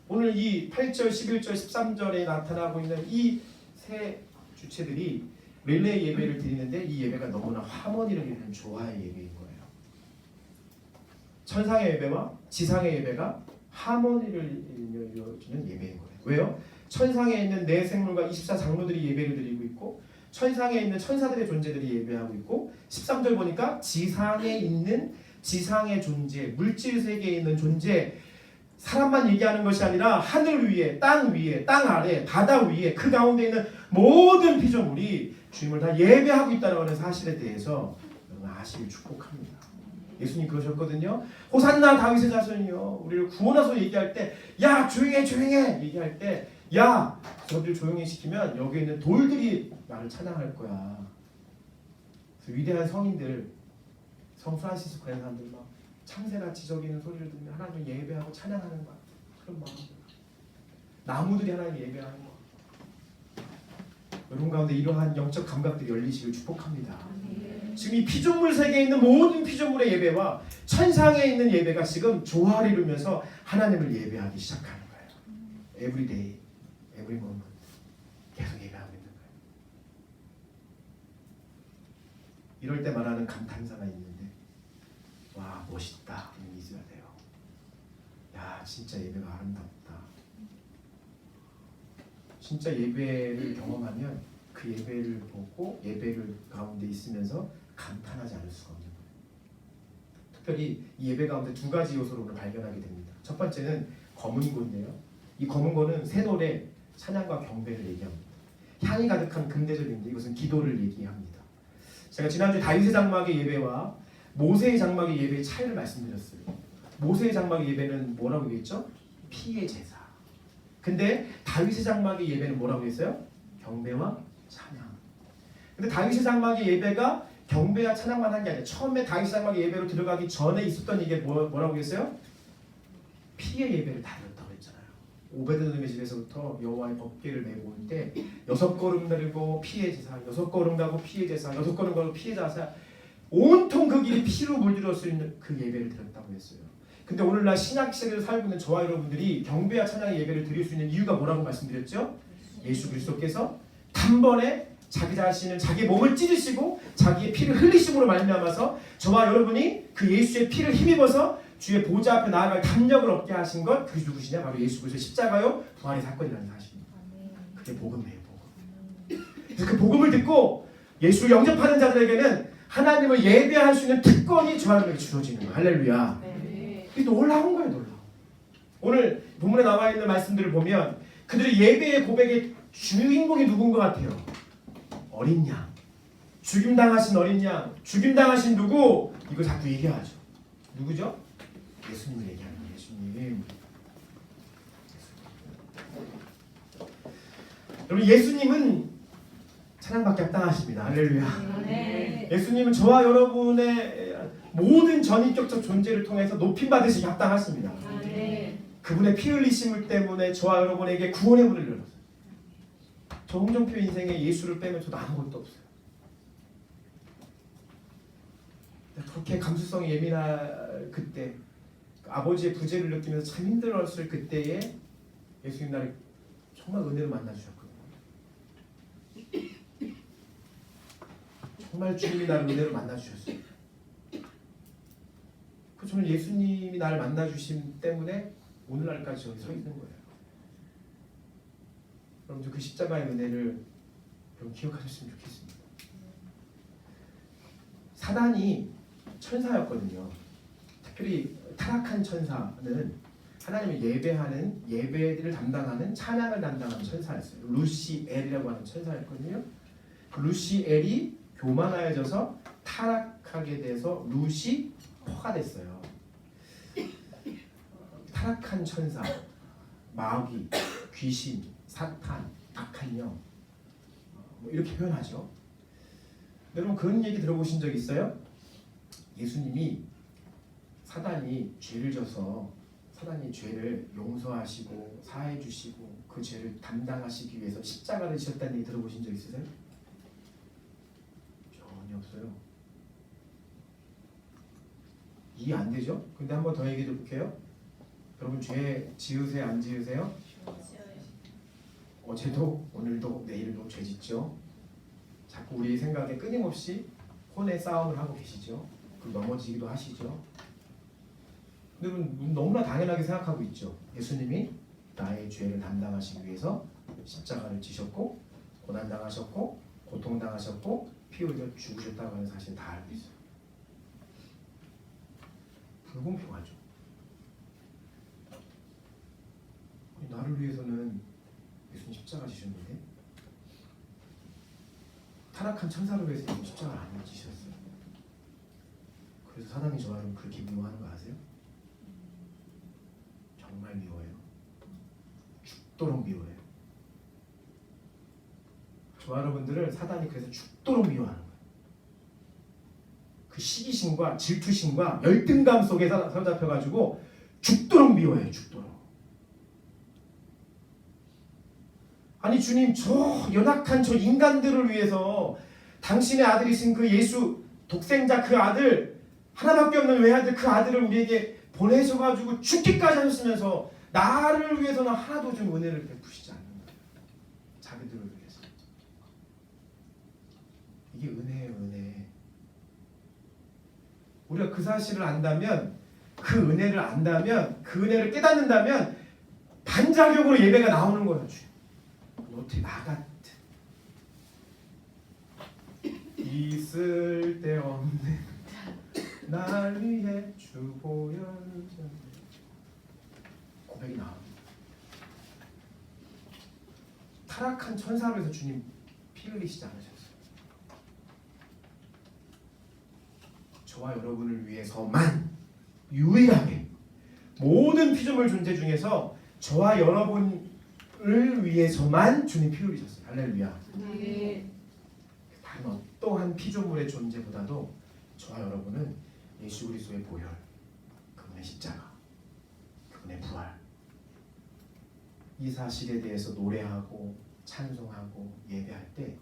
오늘 이 8절, 11절, 13절에 나타나고 있는 이 세 주체들이 릴레이 예배를 드리는데 이 예배가 너무나 화목이를 이루는 조화의 예배인 거예요. 천상의 예배와 지상의 예배가 하모니를 이루어주는 예배인 거예요. 왜요? 천상에 있는 네 생물과 24장로들이 예배를 드리고 있고 천상에 있는 천사들의 존재들이 예배하고 있고 13절 보니까 지상에 있는 지상의 존재, 물질 세계에 있는 존재, 사람만 얘기하는 것이 아니라 하늘 위에, 땅 아래, 바다 위에 그 가운데 있는 모든 피조물이 주님을 다 예배하고 있다는 하는 사실에 대해서 여러분 아시길 축복합니다. 예수님 그러셨거든요. 호산나 다윗의 자손이요. 우리를 구원하소서 얘기할 때 야 조용해 얘기할 때 야 저들 조용히 시키면 여기 있는 돌들이 나를 찬양할 거야. 그래서 위대한 성인들 성 프란시스코 같은 사람들 막 창새같이 저기는 소리를 들으면 하나님 예배하고 찬양하는 거야. 그런 마음. 나무들이 하나님 예배하는 거야. 여러분 가운데 이러한 영적 감각들이 열리시길 축복합니다. 지금 이 피조물 세계에 있는 모든 피조물의 예배와 천상에 있는 예배가 지금 조화를 이루면서 하나님을 예배하기 시작하는 거예요. Every day, every moment 계속 예배하고 있는 거예요. 이럴 때 말하는 감탄사가 있는데 와 멋있다 이런 있어야 돼요. 야 진짜 예배가 아름답다. 진짜 예배를 경험하면 그 예배를 보고 예배를 가운데 있으면서 감탄하지 않을 수가 없는 거예요. 특별히 이 예배 가운데 두 가지 요소를 오늘 발견하게 됩니다. 첫 번째는 검은고인데요. 이 검은고는 새 노래, 찬양과 경배를 얘기합니다. 향이 가득한 금대접인데 이것은 기도를 얘기합니다. 제가 지난주 다윗의 장막의 예배와 모세의 장막의 예배의 차이를 말씀드렸어요. 모세의 장막의 예배는 뭐라고 얘기했죠? 피의 제사. 근데 다윗의 장막의 예배는 뭐라고 했어요? 경배와 찬양. 근데 다윗의 장막의 예배가 경배와 찬양만 한 게 아니라 처음에 다윗의 장막의 예배로 들어가기 전에 있었던 이게 뭐라고 했어요? 피의 예배를 다뤘다고 했잖아요. 오베드돔의 집에서부터 여호와의 법궤를 메고 올 때 6걸음 내리고 피의 제사, 6걸음 가고 피의 제사, 6걸음 가고 피의 제사, 온통 그 길이 피로 물들어 수 있는 그 예배를 드렸다고 했어요. 근데 오늘날 신약 시대를 살고 있는 저와 여러분들이 경배와 찬양의 예배를 드릴 수 있는 이유가 뭐라고 말씀드렸죠? 예수 그리스도께서 단번에 자기 자신을 자기 몸을 찢으시고 자기의 피를 흘리심으로 말미암아서 저와 여러분이 그 예수의 피를 힘입어서 주의 보좌 앞에 나아갈 담력을 얻게 하신 것 그게 누구시냐? 바로 예수 그리스도의 십자가요 부활의 사건이라는 사실입니다. 그게 복음이에요. 복음. 그래서 그 복음을 듣고 예수를 영접하는 자들에게는 하나님을 예배할 수 있는 특권이 저와 여러분에게 주어지는 거예요. 할렐루야. 이게 놀라운 거예요. 놀라워. 오늘 본문에 나와 있는 말씀들을 보면 그들의 예배의 고백의 주인공이 누군 것 같아요? 어린 양. 죽임당하신 어린 양. 죽임당하신 누구? 이거 자꾸 얘기하죠. 누구죠? 예수님을 얘기하는 거예요. 예수님. 여러분 예수님은 찬양받기 합당하십니다. 할렐루야. 네. 예수님은 저와 여러분의 모든 전인격적 존재를 통해서 높임받으시기 합당하십니다. 네. 그분의 피 흘리심을 때문에 저와 여러분에게 구원의 문을 열었어요. 저 홍정표 인생에 예수를 빼면 저도 아무것도 없어요. 그렇게 감수성이 예민할 그때 아버지의 부재를 느끼면서 참 힘들었을 그때에 예수님 나를 정말 은혜로 만나주셨거든요. 정말 주님이 나를 은혜로 만나주셨어요. 저는 예수님이 나를 만나주심 때문에 오늘날까지 저기 서 있는 거예요. 여러분들 그 십자가의 은혜를 좀 기억하셨으면 좋겠습니다. 사단이 천사였거든요. 특별히 타락한 천사는 하나님을 예배하는 예배를 담당하는 찬양을 담당하는 천사였어요. 루시엘이라고 하는 천사였거든요. 그 루시엘이 교만하여져서 타락하게 돼서 루시퍼가 됐어요. 타락한 천사, 마귀, 귀신, 사탄, 악한 영, 뭐 이렇게 표현하죠. 여러분 그런 얘기 들어보신 적 있어요? 예수님이 사단이 죄를 져서 사단이 죄를 용서하시고 사해 주시고 그 죄를 담당하시기 위해서 십자가를 지셨다는 얘기 들어보신 적 있으세요? 전혀 없어요. 이해 안 되죠? 근데 한 번 더 얘기해 볼게요. 여러분 죄 지으세요? 안 지으세요? 어제도 오늘도 내일도 죄 짓죠. 자꾸 우리 생각에 끊임없이 혼의 싸움을 하고 계시죠. 그리고 넘어지기도 하시죠. 여러분 너무나 당연하게 생각하고 있죠. 예수님이 나의 죄를 담당하시기 위해서 십자가를 지셨고 고난당하셨고 고통당하셨고 피 흘려 죽으셨다고 하는 사실 다 알고 있어요. 불공평하죠. 나를 위해서는 예수님 십자가 지셨는데 타락한 천사를 위해서 예수님 십자가를 안 지셨어요. 그래서 사단이 저와 여러분 그렇게 미워하는 거 아세요? 정말 미워해요. 죽도록 미워해요. 저와 여러분들을 사단이 그래서 죽도록 미워하는 거예요. 그 시기심과 질투심과 열등감 속에 사로잡혀가지고 죽도록 미워해요. 죽도록. 아니 주님 저 연약한 저 인간들을 위해서 당신의 아들이신 그 예수 독생자 그 아들 하나밖에 없는 외아들 그 아들을 우리에게 보내셔가지고 죽기까지 하셨으면서 나를 위해서는 하나도 좀 은혜를 베푸시지 않는 거예요. 자기들을 위해서. 이게 은혜예요. 은혜. 우리가 그 사실을 안다면 그 은혜를 안다면 그 은혜를 깨닫는다면 반자격으로 예배가 나오는 거예요. 어떻게 나 같은 있을 데 없네 날 위해 주보혈 고백이 나옵니다. 타락한 천사로 해서 주님 피 흘리시지 않으셨어요. 저와 여러분을 위해서만 유일하게 모든 피조물 존재 중에서 저와 여러분을 위해서만 주님 피 흘리셨어요. 할렐루야. 네. 다른 어떠한 피조물의 존재보다도 저와 여러분은 예수 그리스도의 보혈, 그분의 십자가, 그분의 부활, 이 사실에 대해서 노래하고 찬송하고 예배할 때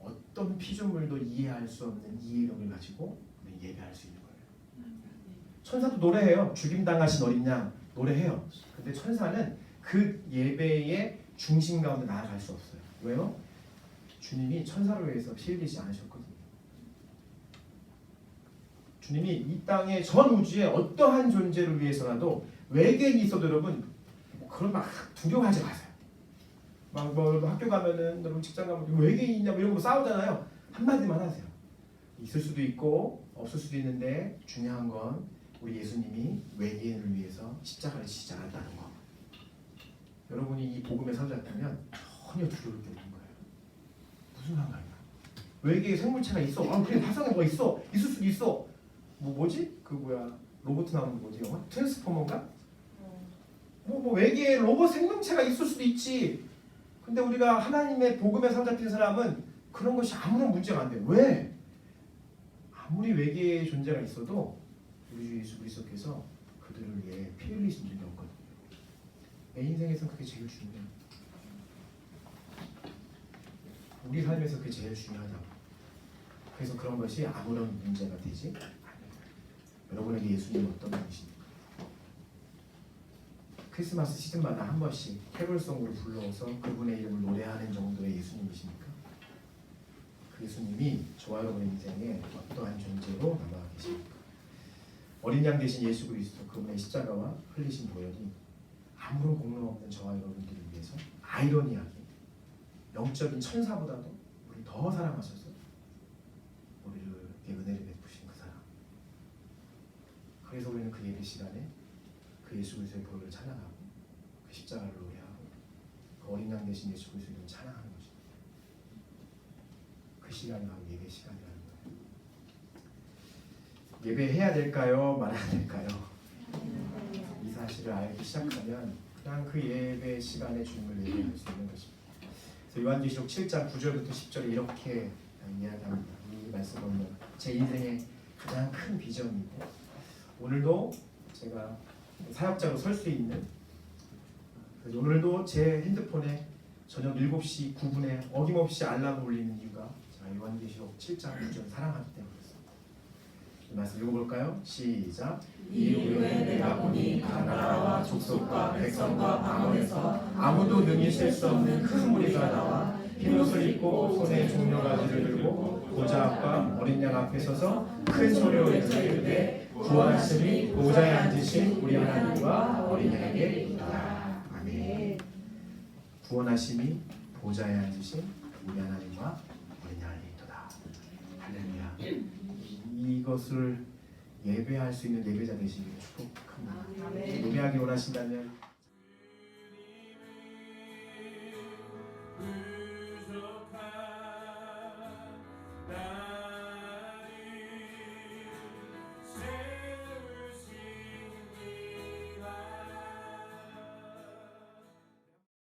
어떤 피조물도 이해할 수 없는 이해력을 가지고 예배할 수 있는 거예요. 천사도 노래해요. 죽임당하신 어린 양 노래해요. 근데 천사는 그 예배의 중심 가운데 나아갈 수 없어요. 왜요? 주님이 천사를 위해서 피 흘리지 않으셨거든요. 주님이 이 땅의 전 우주의 어떠한 존재를 위해서라도 외계인이 있어도 여러분 그런 막 두려워하지 마세요. 막 뭐 학교 가면은 여러분 직장 가면 외계인 있냐 뭐 이런 거 싸우잖아요. 한마디만 하세요. 있을 수도 있고 없을 수도 있는데 중요한 건 우리 예수님이 외계인을 위해서 십자가를 지시지 않았다는 거. 여러분이 이 복음에 사로잡다면 전혀 두려울 게 없는 거예요. 무슨 상관이야? 외계에 생물체가 있어. 그래 화성에 뭐가 있어. 있을 수도 있어. 뭐지? 그 뭐야 로봇 나오는 거 뭐지 영화? 트랜스포머인가? 뭐 외계에 로봇 생명체가 있을 수도 있지. 근데 우리가 하나님의 복음에 사로잡힌 사람은 그런 것이 아무런 문제가 안 돼. 왜? 아무리 외계의 존재가 있어도 우리 주 예수 그리스도께서 그들을 위해 피 흘리신 적이 없거든요. 내 인생에서 그게 제일 중요해요. 우리 삶에서 그게 제일 중요하다고. 그래서 그런 것이 아무런 문제가 되지 않아요. 여러분에게 예수님은 어떤 분이십니까? 크리스마스 시즌마다 한 번씩 캐롤송으로 불러서 그분의 이름을 노래하는 정도의 예수님이십니까? 그 예수님이 저와 여러분의 인생에 어떠한 존재로 남아 계십니까? 어린 양 대신 예수 그리스도 그분의 십자가와 흘리신 보혈이 아무런 공로 없는 저와 여러분들을 위해서 아이러니하게 영적인 천사보다도 우리 더 사랑하셔서 우리를 은혜를 베푸신 그 사랑. 그래서 우리는 그 예배 시간에 그 예수 그리스도의 보혈을 찬양하고 그 십자가를 노래하고 그 어린 양 대신 예수 그리스도를 찬양하는 것입니다. 그 시간이 바로 예배 시간이라는 거예요. 예배해야 될까요? 말아야 될까요? 이 사실을 알기 시작하면 그냥 그 예배 시간에 주님을 예배할 수 있는 것입니다. 그래서 요한계시록 7장 9절부터 10절에 이렇게 이야기합니다. 이 말씀 보면 제 인생의 가장 큰 비전이고 오늘도 제가 사역자로 설 수 있는, 오늘도 제 핸드폰에 저녁 7시 9분에 어김없이 알람을 울리는 이유가 제가 요한계시록 7장 9절 사랑하기 때문이었습니다. 이 말씀 읽어볼까요? 시작. 이후에 내가 보니 각 나라와 족속과 백성과 방언에서 아무도 능히 셀 수 없는 큰 무리가 나와 흰 옷을 입고 손에 종려가지를 들고 보좌 앞과 어린 양 앞에 서서 큰 소리로 인사이르되 구원하심이 보좌에 앉으신 우리 하나님과 어린 양에게 있다. 아멘. 구원하심이 보좌에 앉으신 우리 하나님과 어린 양에게 있다. 할렐루야. 이것을 예배할 수 있는 예배자 되시기를 축복합니다. 예배하기 원하신다면